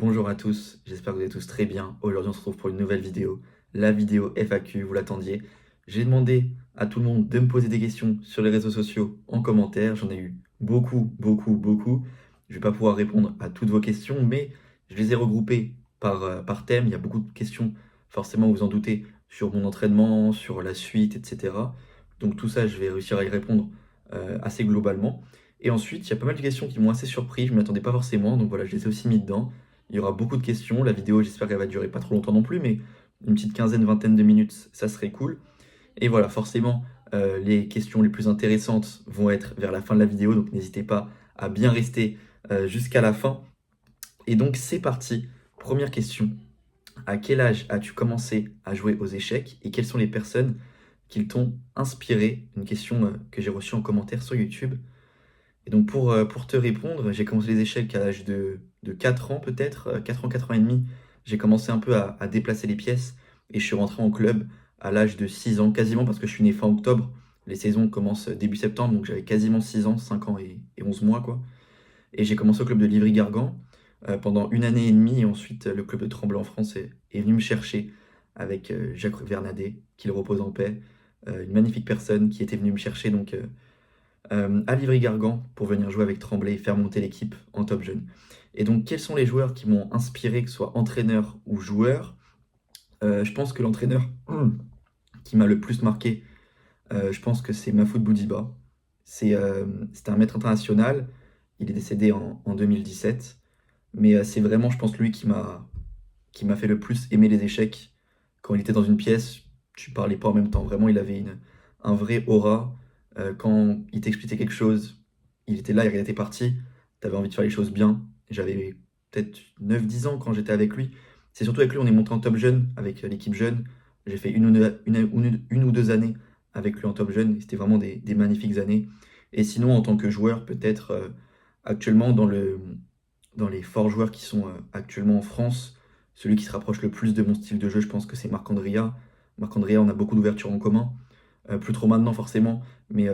Bonjour à tous, j'espère que vous allez tous très bien. Aujourd'hui on se retrouve pour une nouvelle vidéo, la vidéo FAQ, vous l'attendiez. J'ai demandé à tout le monde de me poser des questions sur les réseaux sociaux en commentaire, j'en ai eu beaucoup. Je vais pas pouvoir répondre à toutes vos questions, mais je les ai regroupées par thème. Il y a beaucoup de questions, forcément vous en doutez, sur mon entraînement, sur la suite, etc. Donc tout ça je vais réussir à y répondre assez globalement. Et ensuite, il y a pas mal de questions qui m'ont assez surpris, je ne m'y attendais pas forcément, donc voilà, je les ai aussi mis dedans. Il y aura beaucoup de questions. La vidéo, j'espère qu'elle va durer pas trop longtemps non plus, mais une petite quinzaine, vingtaine de minutes, ça serait cool. Et voilà, forcément, les questions les plus intéressantes vont être vers la fin de la vidéo, donc n'hésitez pas à bien rester jusqu'à la fin. Et donc, c'est parti. Première question. À quel âge as-tu commencé à jouer aux échecs et quelles sont les personnes qui t'ont inspiré? Une question que j'ai reçue en commentaire sur YouTube. Et donc pour te répondre, j'ai commencé les échecs à l'âge de 4 ans peut-être, 4 ans, 4 ans et demi. J'ai commencé un peu à déplacer les pièces et je suis rentré en club à l'âge de 6 ans, quasiment parce que je suis né fin octobre. Les saisons commencent début septembre, donc j'avais quasiment 6 ans, 5 ans et 11 mois quoi. Et j'ai commencé au club de Livry-Gargan pendant une année et demie et ensuite le club de Tremblay en France est venu me chercher avec Jacques Vernadet, qu'il repose en paix, une magnifique personne qui était venue me chercher à Livry-Gargan pour venir jouer avec Tremblay et faire monter l'équipe en top jeune. Et donc, quels sont les joueurs qui m'ont inspiré, que ce soit entraîneur ou joueur? Je pense que l'entraîneur qui m'a le plus marqué, je pense que c'est Mahfoud Boudiba. C'était un maître international. Il est décédé en 2017. Mais c'est vraiment, je pense, lui qui m'a fait le plus aimer les échecs. Quand il était dans une pièce, tu parlais pas en même temps. Vraiment, il avait un vrai aura. Quand il t'expliquait quelque chose, il était là, il était parti. Tu avais envie de faire les choses bien. J'avais peut-être 9 10 ans quand j'étais avec lui. C'est surtout avec lui, on est monté en top jeune avec l'équipe jeune. J'ai fait une ou deux années avec lui en top jeune. C'était vraiment des magnifiques années. Et sinon, en tant que joueur, peut-être actuellement dans les forts joueurs qui sont actuellement en France, celui qui se rapproche le plus de mon style de jeu, je pense que c'est Marc-Andrea. Marc-Andrea, on a beaucoup d'ouvertures en commun. Plus trop maintenant forcément, mais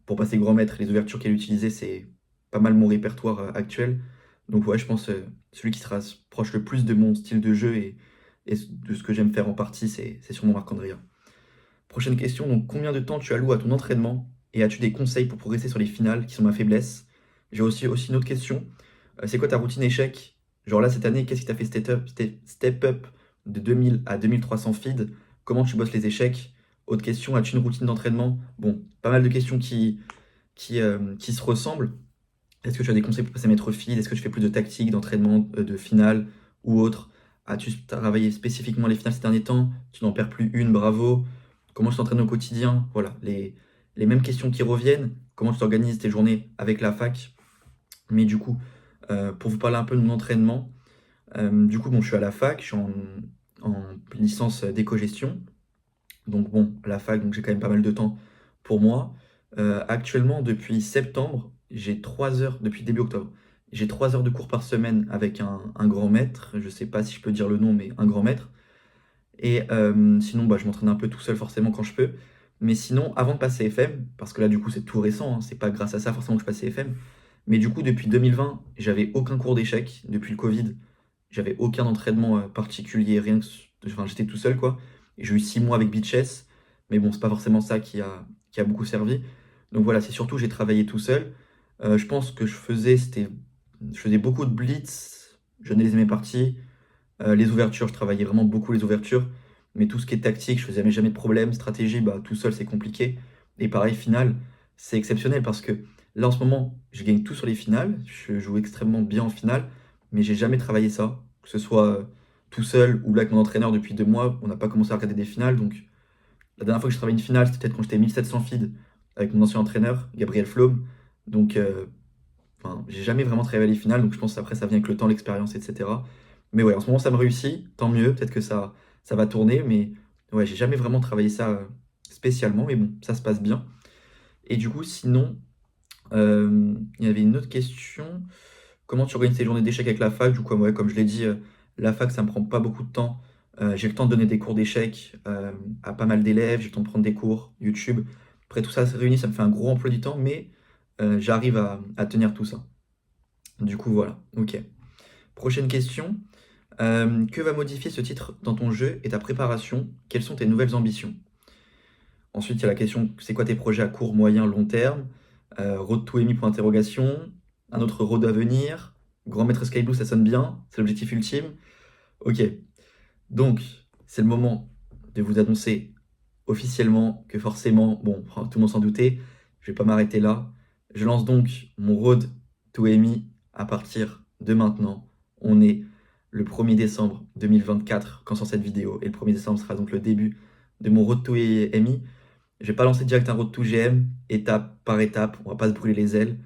pour passer grand maître, les ouvertures qu'elle utilisait, c'est pas mal mon répertoire actuel. Donc ouais, je pense celui qui se rapproche le plus de mon style de jeu et de ce que j'aime faire en partie, c'est sûrement Marc-Andrea. Prochaine question, donc combien de temps tu alloues à ton entraînement et as-tu des conseils pour progresser sur les finales qui sont ma faiblesse? J'ai aussi une autre question. C'est quoi ta routine échec? Genre là, cette année, qu'est-ce qui t'a fait step up de 2000 à 2300 feed? Comment tu bosses les échecs? Autre question, as-tu une routine d'entraînement? Bon, pas mal de questions qui se ressemblent. Est-ce que tu as des conseils pour passer maître feed? Est-ce que tu fais plus de tactique, d'entraînement, de finale ou autre? As-tu travaillé spécifiquement les finales ces derniers temps? Tu n'en perds plus une, bravo. Comment tu t'entraînes au quotidien? Voilà, les mêmes questions qui reviennent. Comment tu t'organises tes journées avec la fac? Mais du coup, pour vous parler un peu de mon entraînement, du coup, bon, je suis à la fac, je suis en licence d'éco-gestion. Donc bon, à la fac, donc j'ai quand même pas mal de temps pour moi. Actuellement, depuis septembre, j'ai 3 heures, depuis début octobre, j'ai 3 heures de cours par semaine avec un grand maître. Je sais pas si je peux dire le nom, mais un grand maître. Et sinon, bah, je m'entraîne un peu tout seul forcément quand je peux. Mais sinon, avant de passer FM, parce que là du coup c'est tout récent, hein, c'est pas grâce à ça forcément que je passais FM, mais du coup depuis 2020, j'avais aucun cours d'échecs. Depuis le Covid, j'avais aucun entraînement particulier, rien que... Enfin, j'étais tout seul quoi. Et j'ai eu 6 mois avec Beachess, mais bon, c'est pas forcément ça qui a beaucoup servi. Donc voilà, c'est surtout j'ai travaillé tout seul. Je pense que je faisais beaucoup de blitz, je analysais mes parties. Les ouvertures, je travaillais vraiment beaucoup les ouvertures. Mais tout ce qui est tactique, je faisais jamais de problème. Stratégie, bah, tout seul, c'est compliqué. Et pareil, finale, c'est exceptionnel parce que là, en ce moment, je gagne tout sur les finales. Je joue extrêmement bien en finale, mais j'ai jamais travaillé ça. Que ce soit tout seul ou là avec mon entraîneur depuis 2 mois, on n'a pas commencé à regarder des finales. Donc, la dernière fois que j'ai travaillé une finale, c'était peut-être quand j'étais 1700 feed avec mon ancien entraîneur, Gabriel Flaume. Donc, enfin, j'ai jamais vraiment travaillé les finales, donc je pense que après ça vient avec le temps, l'expérience, etc. Mais ouais, en ce moment ça me réussit, tant mieux, peut-être que ça va tourner, mais ouais, j'ai jamais vraiment travaillé ça spécialement, mais bon, ça se passe bien. Et du coup, sinon, il y avait une autre question. Comment tu organises tes journées d'échecs avec la fac? Du coup, ouais, comme je l'ai dit, la fac ça me prend pas beaucoup de temps. J'ai le temps de donner des cours d'échecs à pas mal d'élèves, j'ai le temps de prendre des cours YouTube. Après tout ça se réunit, ça me fait un gros emploi du temps, mais j'arrive à tenir tout ça. Du coup, voilà, ok. Prochaine question. Que va modifier ce titre dans ton jeu et ta préparation? Quelles sont tes nouvelles ambitions? Ensuite, il y a la question, c'est quoi tes projets à court, moyen, long terme? Road to Emi pour interrogation. Un autre road à venir. Grand Maître Sky Blue, ça sonne bien. C'est l'objectif ultime. Ok. Donc, c'est le moment de vous annoncer officiellement que forcément, bon, tout le monde s'en doutait, je vais pas m'arrêter là. Je lance donc mon road to Emi à partir de maintenant. On est le 1er décembre 2024 quand sort cette vidéo, et le 1er décembre sera donc le début de mon road to Emi. Je vais pas lancer direct un road to GM, étape par étape, on va pas se brûler les ailes.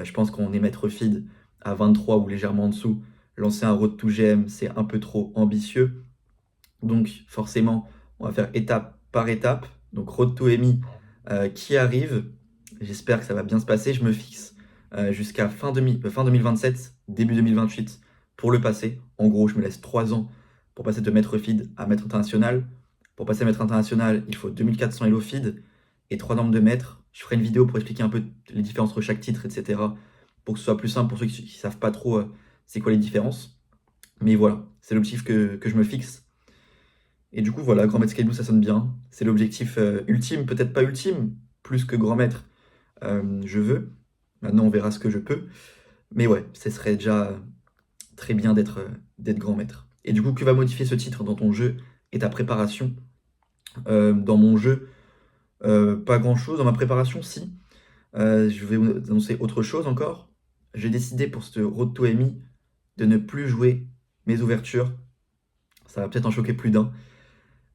Je pense qu'on est maître feed à 23 ou légèrement en dessous. Lancer un road to GM, c'est un peu trop ambitieux. Donc forcément, on va faire étape par étape. Donc road to Emi qui arrive. J'espère que ça va bien se passer. Je me fixe jusqu'à fin 2027, début 2028 pour le passer. En gros, je me laisse 3 ans pour passer de maître feed à maître international. Pour passer à maître international, il faut 2400 elo feed et 3 normes de maître. Je ferai une vidéo pour expliquer un peu les différences entre chaque titre, etc. Pour que ce soit plus simple pour ceux qui ne savent pas trop c'est quoi les différences. Mais voilà, c'est l'objectif que je me fixe. Et du coup, voilà, Grand Maître Sky Blue, ça sonne bien. C'est l'objectif ultime, peut-être pas ultime, plus que Grand Maître, je veux. Maintenant, on verra ce que je peux. Mais ouais, ce serait déjà très bien d'être Grand Maître. Et du coup, que va modifier ce titre dans ton jeu et ta préparation? Dans mon jeu, pas grand-chose. Dans ma préparation, si. Je vais vous annoncer autre chose encore. J'ai décidé pour ce Road to Emi de ne plus jouer mes ouvertures. Ça va peut-être en choquer plus d'un.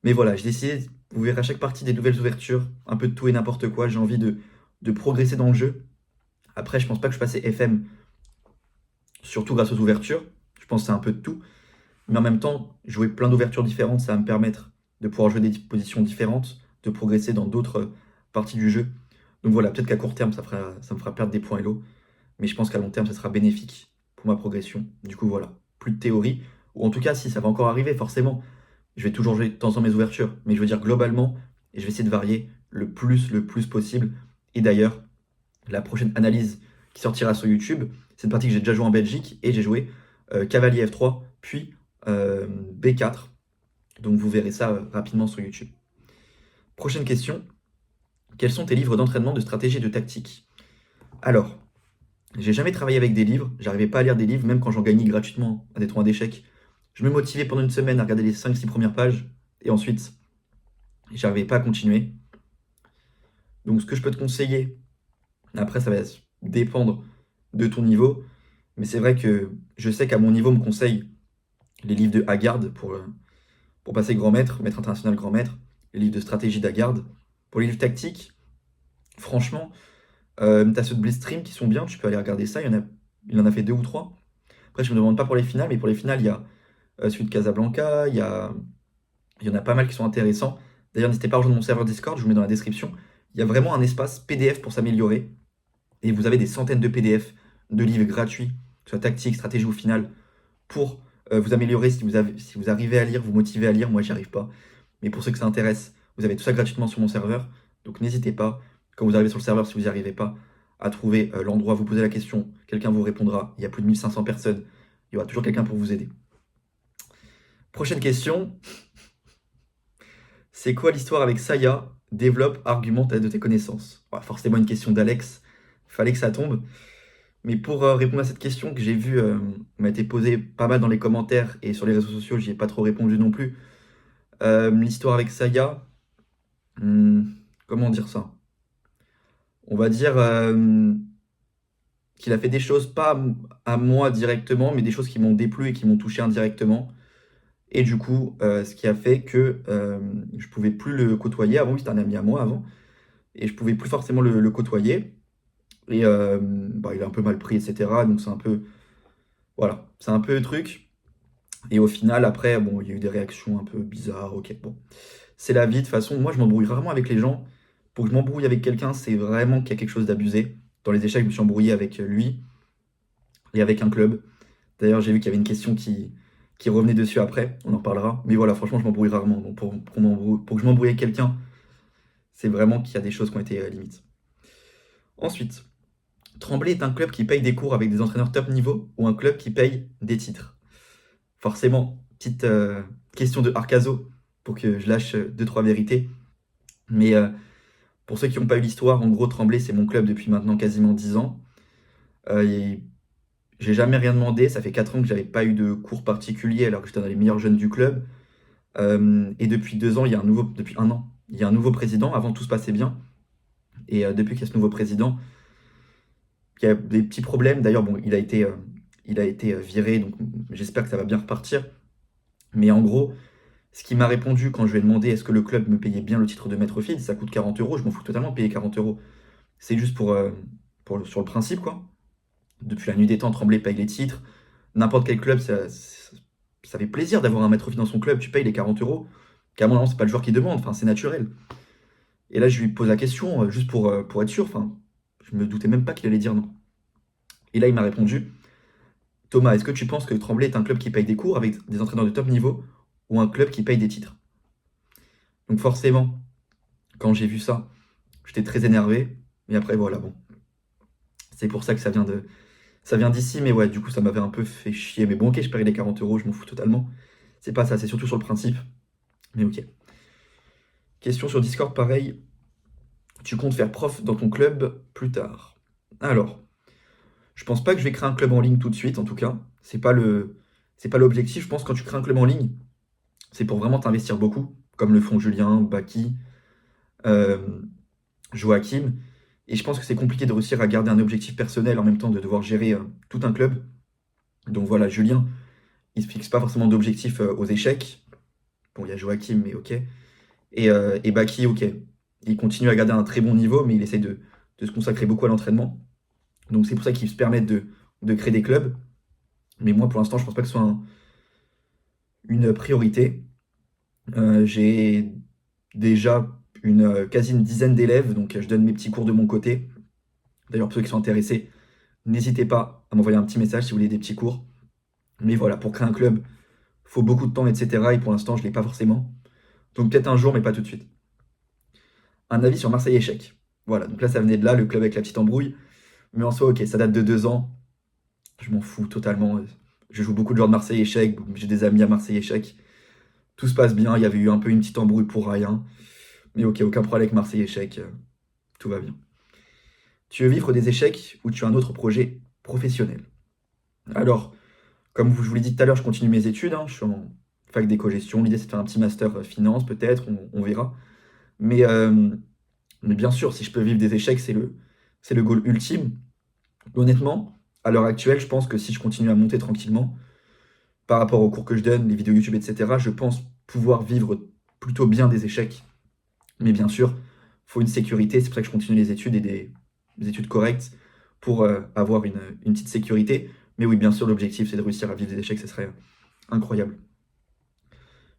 Mais voilà, j'ai décidé, vous verrez à chaque partie des nouvelles ouvertures, un peu de tout et n'importe quoi. J'ai envie de progresser dans le jeu. Après, je pense pas que je passais FM, surtout grâce aux ouvertures. Je pense que c'est un peu de tout. Mais en même temps, jouer plein d'ouvertures différentes, ça va me permettre de pouvoir jouer des positions différentes, de progresser dans d'autres parties du jeu. Donc voilà, peut-être qu'à court terme, ça me fera perdre des points Elo. Mais je pense qu'à long terme, ça sera bénéfique pour ma progression. Du coup, voilà, plus de théorie. Ou en tout cas, si ça va encore arriver, forcément. Je vais toujours jouer de temps en temps mes ouvertures. Mais je veux dire, globalement, et je vais essayer de varier le plus possible. Et d'ailleurs, la prochaine analyse qui sortira sur YouTube, c'est une partie que j'ai déjà joué en Belgique. Et j'ai joué cavalier F3, puis B4. Donc vous verrez ça rapidement sur YouTube. Prochaine question. Quels sont tes livres d'entraînement, de stratégie et de tactique? Alors, j'ai jamais travaillé avec des livres. J'arrivais pas à lire des livres, même quand j'en gagnais gratuitement à des tournois d'échecs. Je me motivais pendant une semaine à regarder les 5-6 premières pages. Et ensuite, j'arrivais pas à continuer. Donc ce que je peux te conseiller, après ça va dépendre de ton niveau. Mais c'est vrai que je sais qu'à mon niveau, on me conseille les livres de Haggard pour passer grand maître, maître international grand maître, les livres de stratégie d'Haggard. Pour les livres tactiques, franchement, t'as ceux de Blitzstream qui sont bien, tu peux aller regarder ça, il en a fait 2 ou 3. Après, je me demande pas pour les finales, mais pour les finales, il y a celui de Casablanca, il y en a pas mal qui sont intéressants. D'ailleurs, n'hésitez pas à rejoindre mon serveur Discord, je vous mets dans la description. Il y a vraiment un espace PDF pour s'améliorer. Et vous avez des centaines de PDF, de livres gratuits, que ce soit tactique, stratégie ou finale, pour vous améliorer si vous arrivez à lire, vous motivez à lire. Moi, j'y arrive pas. Mais pour ceux que ça intéresse, vous avez tout ça gratuitement sur mon serveur. Donc n'hésitez pas, quand vous arrivez sur le serveur, si vous n'y arrivez pas, à trouver l'endroit, vous posez la question, quelqu'un vous répondra. Il y a plus de 1500 personnes, il y aura toujours quelqu'un pour vous aider. Prochaine question. C'est quoi l'histoire avec Saya? Développe, argumente de tes connaissances. Ouais, forcément une question d'Alex. Fallait que ça tombe. Mais pour répondre à cette question que j'ai vue m'a été posée pas mal dans les commentaires et sur les réseaux sociaux, j'y ai pas trop répondu non plus. L'histoire avec Saya, comment dire ça? On va dire qu'il a fait des choses pas à moi directement, mais des choses qui m'ont déplu et qui m'ont touché indirectement. Et du coup, ce qui a fait que je pouvais plus le côtoyer. Avant, c'était un ami à moi avant. Et je pouvais plus forcément le côtoyer. Et bah, il a un peu mal pris, etc. Donc c'est un peu... Voilà, c'est un peu le truc. Et au final, après, bon, il y a eu des réactions un peu bizarres. Ok, bon. C'est la vie, de toute façon. Moi, je m'embrouille rarement avec les gens. Pour que je m'embrouille avec quelqu'un, c'est vraiment qu'il y a quelque chose d'abusé. Dans les échecs, je me suis embrouillé avec lui et avec un club. D'ailleurs, j'ai vu qu'il y avait une question qui revenait dessus après. On en reparlera. Mais voilà, franchement, je m'embrouille rarement. Donc pour que je m'embrouille avec quelqu'un, c'est vraiment qu'il y a des choses qui ont été limites. Ensuite, Tremblay est un club qui paye des cours avec des entraîneurs top niveau ou un club qui paye des titres? forcément, petite question de Arcaso pour que je lâche 2-3 vérités. Mais pour ceux qui n'ont pas eu l'histoire, en gros, Tremblay, c'est mon club depuis maintenant quasiment 10 ans. Et j'ai jamais rien demandé. Ça fait 4 ans que j'avais pas eu de cours particuliers alors que j'étais dans les meilleurs jeunes du club. Et depuis 2 ans, depuis un an, il y a un nouveau président. Avant, tout se passait bien. Et depuis qu'il y a ce nouveau président, il y a des petits problèmes. D'ailleurs, bon, il a été viré, donc j'espère que ça va bien repartir. Mais en gros, ce qu'il m'a répondu quand je lui ai demandé est-ce que le club me payait bien le titre de maître fid, ça coûte 40 euros, je m'en fous totalement de payer 40 euros. C'est juste sur le principe, quoi. Depuis la nuit des temps, Tremblay paye les titres. N'importe quel club, ça fait plaisir d'avoir un maître fid dans son club, tu payes les 40 euros. Carrément, non, c'est pas le joueur qui demande, enfin, c'est naturel. Et là, je lui pose la question, juste pour être sûr, enfin, je me doutais même pas qu'il allait dire non. Et là, il m'a répondu Thomas, est-ce que tu penses que Tremblay est un club qui paye des cours avec des entraîneurs de top niveau ou un club qui paye des titres? Donc, forcément, quand j'ai vu ça, j'étais très énervé. Mais après, voilà, bon. C'est pour ça que ça vient d'ici, mais ouais, du coup, ça m'avait un peu fait chier. Mais bon, ok, je parie les 40 euros, je m'en fous totalement. C'est pas ça, c'est surtout sur le principe. Mais ok. Question sur Discord, pareil. Tu comptes faire prof dans ton club plus tard? Alors, je pense pas que je vais créer un club en ligne tout de suite, en tout cas. C'est pas l'objectif. Je pense que quand tu crées un club en ligne, c'est pour vraiment t'investir beaucoup, comme le font Julien, Baki, euh, Joachim. Et je pense que c'est compliqué de réussir à garder un objectif personnel en même temps de devoir gérer tout un club. Donc voilà, Julien, il se fixe pas forcément d'objectif aux échecs. Bon, il y a Joachim, mais ok. Et Baki, ok. Il continue à garder un très bon niveau, mais il essaie de se consacrer beaucoup à l'entraînement. Donc c'est pour ça qu'ils se permettent de créer des clubs. Mais moi, pour l'instant, je pense pas que ce soit une priorité. J'ai déjà quasi une dizaine d'élèves, donc je donne mes petits cours de mon côté. D'ailleurs, pour ceux qui sont intéressés, n'hésitez pas à m'envoyer un petit message si vous voulez des petits cours. Mais voilà, pour créer un club, il faut beaucoup de temps, etc. Et pour l'instant, je ne l'ai pas forcément. Donc peut-être un jour, mais pas tout de suite. Un avis sur Marseille Échec. Voilà, donc là, ça venait de là, le club avec la petite embrouille. Mais en soi, ok, ça date de 2 ans. Je m'en fous totalement. Je joue beaucoup de joueurs de Marseille Échec. J'ai des amis à Marseille Échec. Tout se passe bien. Il y avait eu un peu une petite embrouille pour rien. Mais ok, aucun problème avec Marseille Échec. Tout va bien. Tu veux vivre des échecs ou tu as un autre projet professionnel? Alors, comme je vous l'ai dit tout à l'heure, je continue mes études, hein. Je suis en fac d'éco-gestion. L'idée, c'est de faire un petit master finance, peut-être, on verra. Mais, euh, mais bien sûr, si je peux vivre des échecs, c'est le goal ultime. Honnêtement, à l'heure actuelle, je pense que si je continue à monter tranquillement, par rapport aux cours que je donne, les vidéos YouTube, etc., je pense pouvoir vivre plutôt bien des échecs. Mais bien sûr, il faut une sécurité. C'est pour ça que je continue les études et des études correctes pour avoir une petite sécurité. Mais oui, bien sûr, l'objectif, c'est de réussir à vivre des échecs, ce serait incroyable.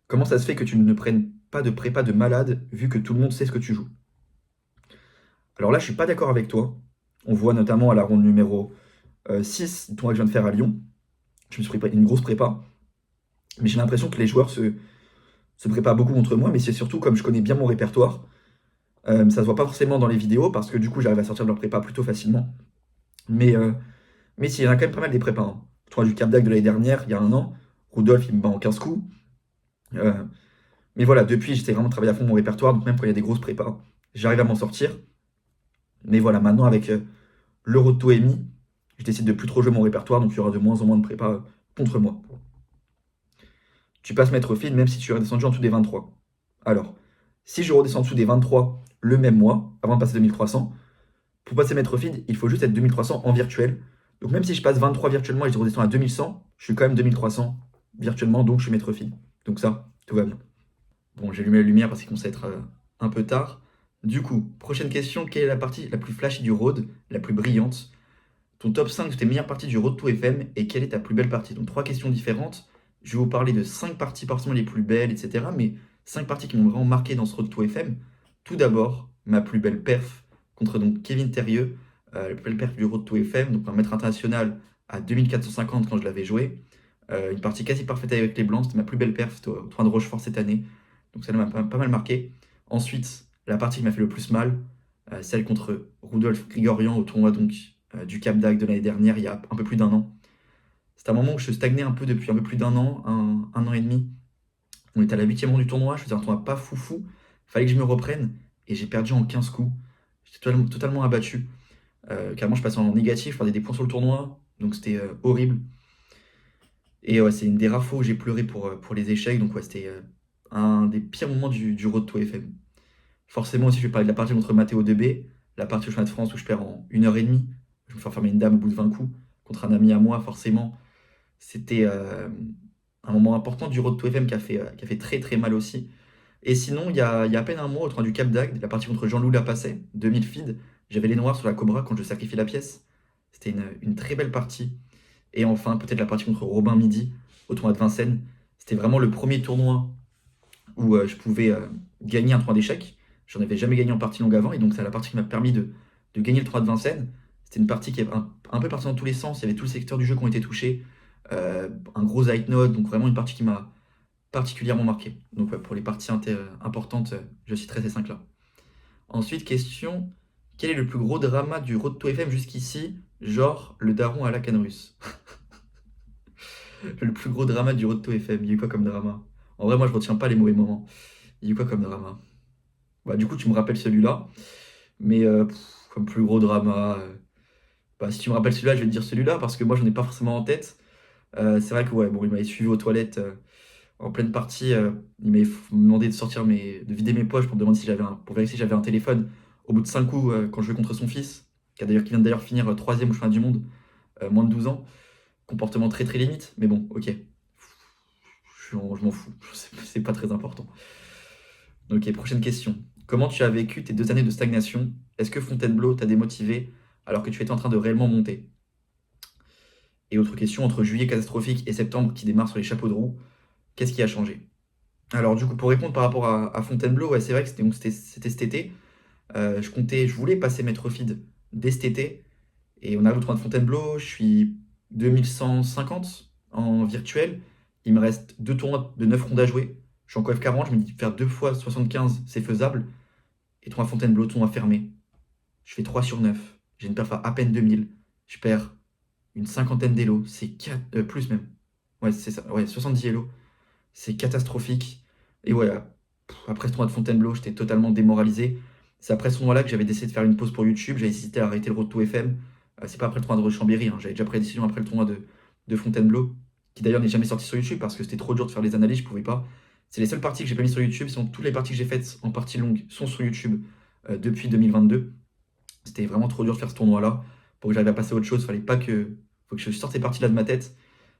Comment ça se fait que tu ne prennes pas de prépa de malade vu que tout le monde sait ce que tu joues? Alors là, je suis pas d'accord avec toi. On voit notamment à la ronde numéro 6, le tournoi que je viens de faire à Lyon. Je me suis préparé une grosse prépa. Mais j'ai l'impression que les joueurs se préparent beaucoup contre moi. Mais c'est surtout comme je connais bien mon répertoire. Ça se voit pas forcément dans les vidéos parce que du coup, j'arrive à sortir de leur prépa plutôt facilement. Mais, euh, mais s'il y en a quand même pas mal des prépas, hein. Le tournoi du Cap d'Agde de l'année dernière, il y a un an, Rudolf, il me bat en 15 coups. Euh, mais voilà, depuis, j'essaie vraiment de travailler à fond mon répertoire. Donc même quand il y a des grosses prépas, j'arrive à m'en sortir. Mais voilà, maintenant avec l'Euro de Toemi, je décide de plus trop jouer mon répertoire, donc il y aura de moins en moins de prépa contre moi. Tu passes maître fil même si tu es redescendu en dessous des 23. Alors, si je redescends en dessous des 23 le même mois, avant de passer 2300, pour passer maître fil, il faut juste être 2300 en virtuel. Donc même si je passe 23 virtuellement et je redescends à 2100, je suis quand même 2300 virtuellement, donc je suis maître fil. Donc ça, tout va bien. Bon, j'ai allumé la lumière parce qu'il commence à être un peu tard. Du coup, prochaine question, quelle est la partie la plus flashy du road, la plus brillante? Ton top 5 de tes meilleures parties du Road to FM et quelle est ta plus belle partie? Donc 3 questions différentes. Je vais vous parler de 5 parties forcément les plus belles, etc. Mais 5 parties qui m'ont vraiment marqué dans ce Road to FM. Tout d'abord, ma plus belle perf contre donc Kevin Terrieux, la plus belle perf du Road to FM, donc un mètre international à 2450 quand je l'avais joué. Une partie quasi parfaite avec les Blancs, c'était ma plus belle perf, c'était au tournoi de Rochefort cette année. Donc ça m'a pas mal marqué. Ensuite, la partie qui m'a fait le plus mal, celle contre Rudolf Grigorian au tournoi donc, du Cap d'Agde de l'année dernière, il y a un peu plus d'un an. C'était un moment où je stagnais un peu depuis un peu plus d'un an, un an et demi. On était à la 8e ronde du tournoi, je faisais un tournoi pas foufou, fallait que je me reprenne, et j'ai perdu en 15 coups. J'étais totalement abattu. Carrément, je passais en négatif, je perdais des points sur le tournoi, donc c'était horrible. Et ouais, c'est une des rares fois où j'ai pleuré pour les échecs, donc ouais, c'était un des pires moments du Road to FM. Forcément aussi, je vais parler de la partie contre Matteo B, la partie au championnat de France où je perds en 1 h 30. Je me fais enfermer une dame au bout de 20 coups contre un ami à moi, forcément. C'était un moment important du Road to FM qui a fait très très mal aussi. Et sinon, il y a à peine un mois, au tournoi du Cap d'Agde, la partie contre Jean-Loup Lapasset, 2000 feed, j'avais les noirs sur la Cobra quand je sacrifie la pièce. C'était une très belle partie. Et enfin, peut-être la partie contre Robin Midi au tournoi de Vincennes. C'était vraiment le premier tournoi où je pouvais gagner un tournoi d'échecs. J'en avais jamais gagné en partie longue avant, et donc c'est la partie qui m'a permis de gagner le tournoi de Vincennes. C'était une partie qui est un peu partie dans tous les sens. Il y avait tous les secteurs du jeu qui ont été touchés. Un gros high note, donc vraiment une partie qui m'a particulièrement marqué. Donc ouais, pour les parties importantes, je citerai ces 5-là. Ensuite, question, quel est le plus gros drama du Road to FM jusqu'ici? Genre le daron à la canne russe. Le plus gros drama du Road to FM, il y a eu quoi comme drama? En vrai, moi je retiens pas les mauvais moments. Il y a eu quoi comme drama? Bah, du coup, tu me rappelles celui-là. Mais comme plus gros drama, bah, si tu me rappelles celui-là, je vais te dire celui-là parce que moi, j'en ai pas forcément en tête. C'est vrai que ouais, bon, il m'avait suivi aux toilettes en pleine partie. Il m'avait demandé de sortir de vider mes poches pour me demander si pour vérifier si j'avais un téléphone. Au bout de 5 coups, quand je jouais contre son fils, qui vient d'ailleurs finir troisième au championnat du monde, moins de 12 ans. Comportement très très limite, mais bon, ok. Je m'en fous, c'est pas très important. Ok, prochaine question. Comment tu as vécu tes 2 années de stagnation? Est-ce que Fontainebleau t'a démotivé alors que tu étais en train de réellement monter? Et autre question, entre juillet catastrophique et septembre qui démarre sur les chapeaux de roue, qu'est-ce qui a changé? Alors du coup, pour répondre par rapport à Fontainebleau, ouais, c'est vrai que c'était cet été. Je voulais passer maître feed dès cet été. Et on arrive au tournoi de Fontainebleau, je suis 2150 en virtuel. Il me reste 2 tournois de 9 rondes à jouer. Je suis en coef 40, je me dis faire 2 fois 75, c'est faisable. Et tournoi Fontainebleau, tournoi fermé. Je fais 3 sur 9. J'ai une perf à peine 2000. Je perds une cinquantaine d'élos. C'est plus même. Ouais, c'est ça. Ouais, 70 élos. C'est catastrophique. Et ouais, après ce tournoi de Fontainebleau, j'étais totalement démoralisé. C'est après ce tournoi-là que j'avais décidé de faire une pause pour YouTube. J'ai hésité à arrêter le Road to FM. C'est pas après le tournoi de Chambéry, hein. J'avais déjà pris la décision après le tournoi de Fontainebleau, qui d'ailleurs n'est jamais sorti sur YouTube parce que c'était trop dur de faire les analyses, je pouvais pas. C'est les seules parties que j'ai pas mis sur YouTube. Sinon, toutes les parties que j'ai faites en partie longue sont sur YouTube depuis 2022. C'était vraiment trop dur de faire ce tournoi-là. Pour que j'arrive à passer à autre chose, faut que je sorte ces parties-là de ma tête.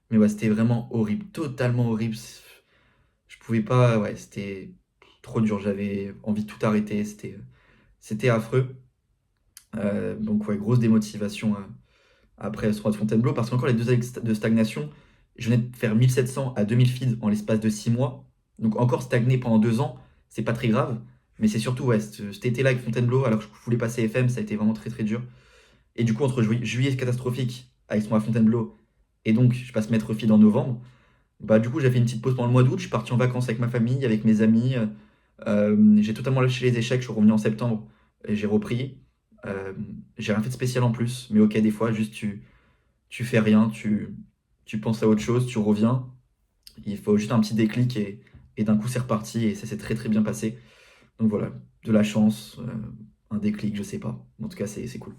Mais ouais, c'était vraiment horrible, totalement horrible. Je pouvais pas, ouais, c'était trop dur. J'avais envie de tout arrêter. C'était affreux. Donc ouais, grosse démotivation après ce tournoi de Fontainebleau parce qu'encore les 2 années de stagnation, je venais de faire 1700 à 2000 feeds en l'espace de 6 mois. Donc encore stagner pendant 2 ans, c'est pas très grave. Mais c'est surtout ouais, cet été-là avec Fontainebleau, alors que je voulais passer FM, ça a été vraiment très très dur. Et du coup, entre juillet catastrophique avec ce tournoi à Fontainebleau et donc je passe maître feed en novembre, bah du coup j'ai fait une petite pause pendant le mois d'août. Je suis parti en vacances avec ma famille, avec mes amis. J'ai totalement lâché les échecs. Je suis revenu en septembre et j'ai repris. Euh, j'ai rien fait de spécial en plus, mais ok, des fois, juste tu fais rien, tu penses à autre chose, tu reviens. Il faut juste un petit déclic et d'un coup, c'est reparti et ça s'est très très bien passé. Donc voilà, de la chance, un déclic, je sais pas. En tout cas, c'est cool.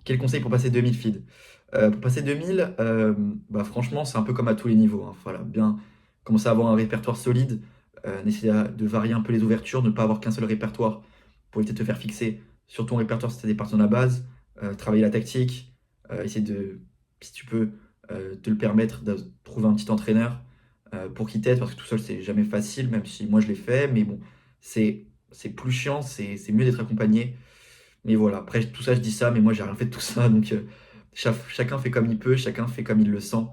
Quel conseil pour passer 2000 feeds? Pour passer 2000, bah franchement, c'est un peu comme à tous les niveaux, hein. Voilà, bien commencer à avoir un répertoire solide, essayer de varier un peu les ouvertures, ne pas avoir qu'un seul répertoire pour éviter de te faire fixer sur ton répertoire si tu as des parties dans la base, travailler la tactique, essayer de, si tu peux, te le permettre, de trouver un petit entraîneur pour qu'il t'aide, parce que tout seul, c'est jamais facile, même si moi je l'ai fait, mais bon, c'est plus chiant, c'est mieux d'être accompagné. Mais voilà, après tout ça, je dis ça, mais moi j'ai rien fait de tout ça, donc chacun fait comme il peut, chacun fait comme il le sent.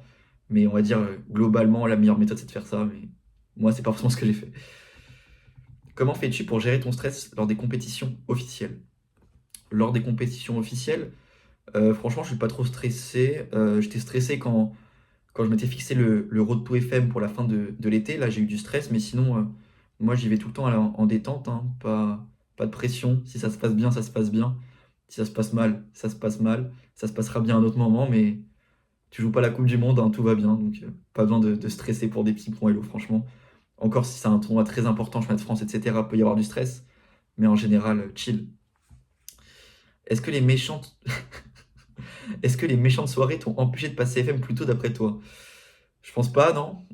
Mais on va dire, globalement, la meilleure méthode c'est de faire ça, mais moi c'est pas forcément ce que j'ai fait. Comment fais-tu pour gérer ton stress lors des compétitions officielles? Lors des compétitions officielles, franchement, je suis pas trop stressé. J'étais stressé quand je m'étais fixé le Road to FM pour la fin de l'été. Là, j'ai eu du stress, mais sinon, moi j'y vais tout le temps en détente, hein, pas de pression. Si ça se passe bien, ça se passe bien. Si ça se passe mal, ça se passe mal. Ça se passera bien à un autre moment, mais Tu joues pas la Coupe du Monde, hein, tout va bien, donc pas besoin de stresser pour des petits points Elo, franchement. Encore si c'est un tournoi très important, championnat de France, etc., peut y avoir du stress, mais en général, chill. Est-ce que les méchantes, est-ce que les méchantes soirées t'ont empêché de passer FM plus tôt d'après toi? Je pense pas, non.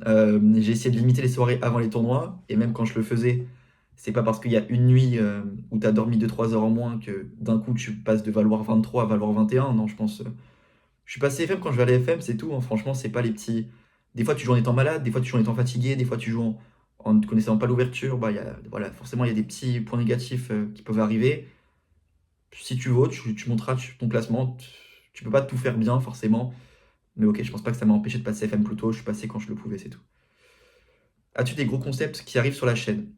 J'ai essayé de limiter les soirées avant les tournois, et même quand je le faisais, c'est pas parce qu'il y a une nuit où t'as dormi 2 3 heures en moins que d'un coup tu passes de valoir 23 à valoir 21. Non, je pense. Je suis passé FM quand je vais à la FM, c'est tout, hein. Franchement, c'est pas les petits. Des fois, tu joues en étant malade, des fois, tu joues en étant fatigué, des fois, tu joues en ne connaissant pas l'ouverture. Bah, voilà, forcément, il y a des petits points négatifs qui peuvent arriver. Si tu veux, tu monteras ton classement. Tu peux pas tout faire bien, forcément. Mais ok, je pense pas que ça m'a empêché de passer FM plus tôt. Je suis passé quand je le pouvais, c'est tout. As-tu des gros concepts qui arrivent sur la chaîne?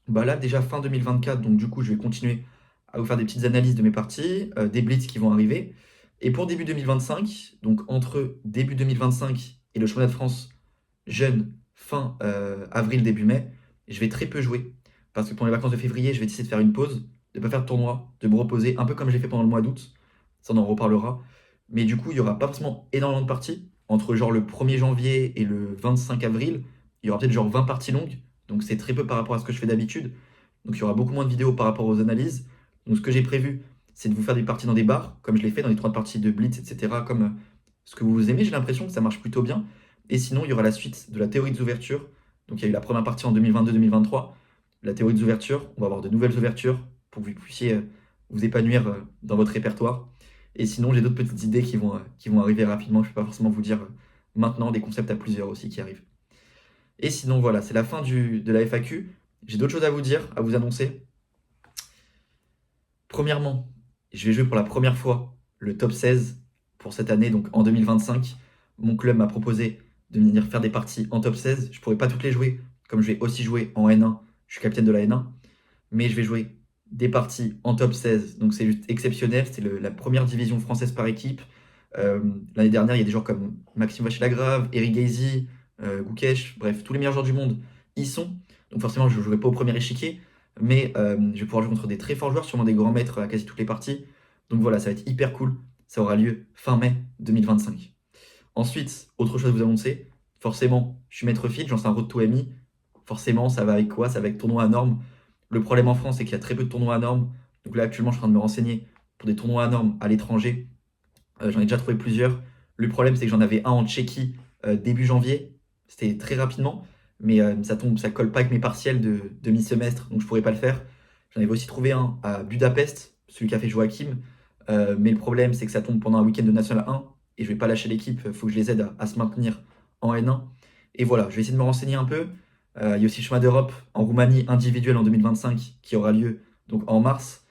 Bah là, déjà fin 2024, donc du coup, je vais continuer à vous faire des petites analyses de mes parties, des blitz qui vont arriver. Et pour début 2025, donc entre début 2025 et le championnat de France jeune, fin avril, début mai, je vais très peu jouer. Parce que pendant les vacances de février, je vais essayer de faire une pause, de ne pas faire de tournoi, de me reposer, un peu comme j'ai fait pendant le mois d'août. Ça, on en reparlera. Mais du coup, il n'y aura pas forcément énormément de parties. Entre genre le 1er janvier et le 25 avril, il y aura peut-être genre 20 parties longues. Donc c'est très peu par rapport à ce que je fais d'habitude. Donc il y aura beaucoup moins de vidéos par rapport aux analyses. Donc ce que j'ai prévu, c'est de vous faire des parties dans des bars, comme je l'ai fait dans les 3 parties de Blitz, etc. Comme ce que vous aimez, j'ai l'impression que ça marche plutôt bien. Et sinon, il y aura la suite de la théorie des ouvertures. Donc il y a eu la première partie en 2022-2023. La théorie des ouvertures, on va avoir de nouvelles ouvertures pour que vous puissiez vous épanouir dans votre répertoire. Et sinon, j'ai d'autres petites idées qui vont arriver rapidement. Je ne peux pas forcément vous dire maintenant, des concepts à plusieurs aussi qui arrivent. Et sinon, voilà, c'est la fin de la FAQ. J'ai d'autres choses à vous dire, à vous annoncer. Premièrement, je vais jouer pour la première fois le top 16 pour cette année, donc en 2025. Mon club m'a proposé de venir faire des parties en top 16. Je ne pourrai pas toutes les jouer, comme je vais aussi jouer en N1. Je suis capitaine de la N1. Mais je vais jouer des parties en top 16. Donc c'est juste exceptionnel. C'est la première division française par équipe. L'année dernière, il y a des joueurs comme Maxime Vachier-Lagrave, Eric Gaisy, Goukesh, bref, tous les meilleurs joueurs du monde y sont. Donc forcément, je ne jouerai pas au premier échiquier, mais je vais pouvoir jouer contre des très forts joueurs, sûrement des grands maîtres à quasi toutes les parties. Donc voilà, ça va être hyper cool. Ça aura lieu fin mai 2025. Ensuite, autre chose à vous annoncer, forcément, je suis maître fit, j'en sais un road to MI. Forcément, ça va avec quoi? Ça va avec tournoi à normes. Le problème en France, c'est qu'il y a très peu de tournois à normes. Donc là, actuellement, je suis en train de me renseigner pour des tournois à normes à l'étranger. J'en ai déjà trouvé plusieurs. Le problème, c'est que j'en avais un en Tchéquie début janvier. C'était très rapidement, mais ça colle pas avec mes partiels de mi-semestre, donc je pourrais pas le faire. J'en avais aussi trouvé un à Budapest, celui qu'a fait Joachim. Mais le problème, c'est que ça tombe pendant un week-end de National 1 et je vais pas lâcher l'équipe. Il faut que je les aide à se maintenir en N1. Et voilà, je vais essayer de me renseigner un peu. Il y a aussi le chemin d'Europe en Roumanie individuel en 2025 qui aura lieu donc en mars,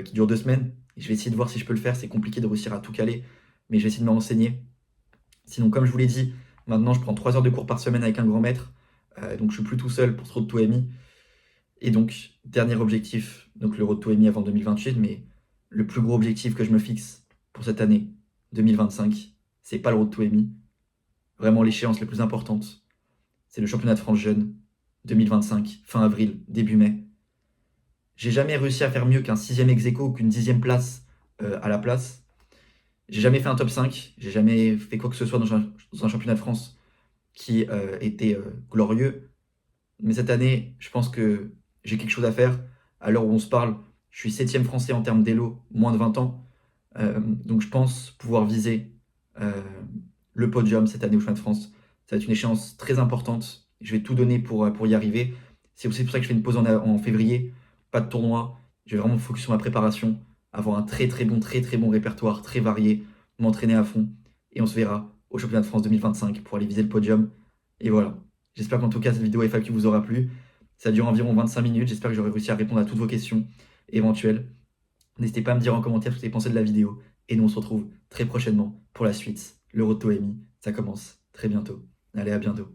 qui dure 2 semaines. Et je vais essayer de voir si je peux le faire. C'est compliqué de réussir à tout caler, mais je vais essayer de me renseigner. Sinon, comme je vous l'ai dit, maintenant je prends 3 heures de cours par semaine avec un grand maître. Donc je suis plus tout seul pour ce road to MI. Et donc, dernier objectif, donc le road to MI avant 2028, mais le plus gros objectif que je me fixe pour cette année 2025, c'est pas le road to MI. Vraiment, l'échéance la plus importante, c'est le championnat de France jeune 2025, fin avril, début mai. J'ai jamais réussi à faire mieux qu'un 6e ex aequo ou qu'une 10e place à la place. J'ai jamais fait un top 5, j'ai jamais fait quoi que ce soit dans un championnat de France qui était glorieux. Mais cette année, je pense que j'ai quelque chose à faire. À l'heure où on se parle, je suis 7e français en termes d'élo, moins de 20 ans. Donc je pense pouvoir viser euh, le podium cette année au championnat de France. Ça va être une échéance très importante. Je vais tout donner pour y arriver. C'est aussi pour ça que je fais une pause en février. Pas de tournoi. Je vais vraiment me focus sur ma préparation. Avoir un très très bon répertoire, très varié. M'entraîner à fond. Et on se verra au championnat de France 2025 pour aller viser le podium. Et voilà. J'espère qu'en tout cas cette vidéo FAQ vous aura plu. Ça dure environ 25 minutes. J'espère que j'aurai réussi à répondre à toutes vos questions éventuelles. N'hésitez pas à me dire en commentaire ce que vous avez pensé de la vidéo. Et nous on se retrouve très prochainement pour la suite. Le Road to MI, ça commence très bientôt. Allez, à bientôt.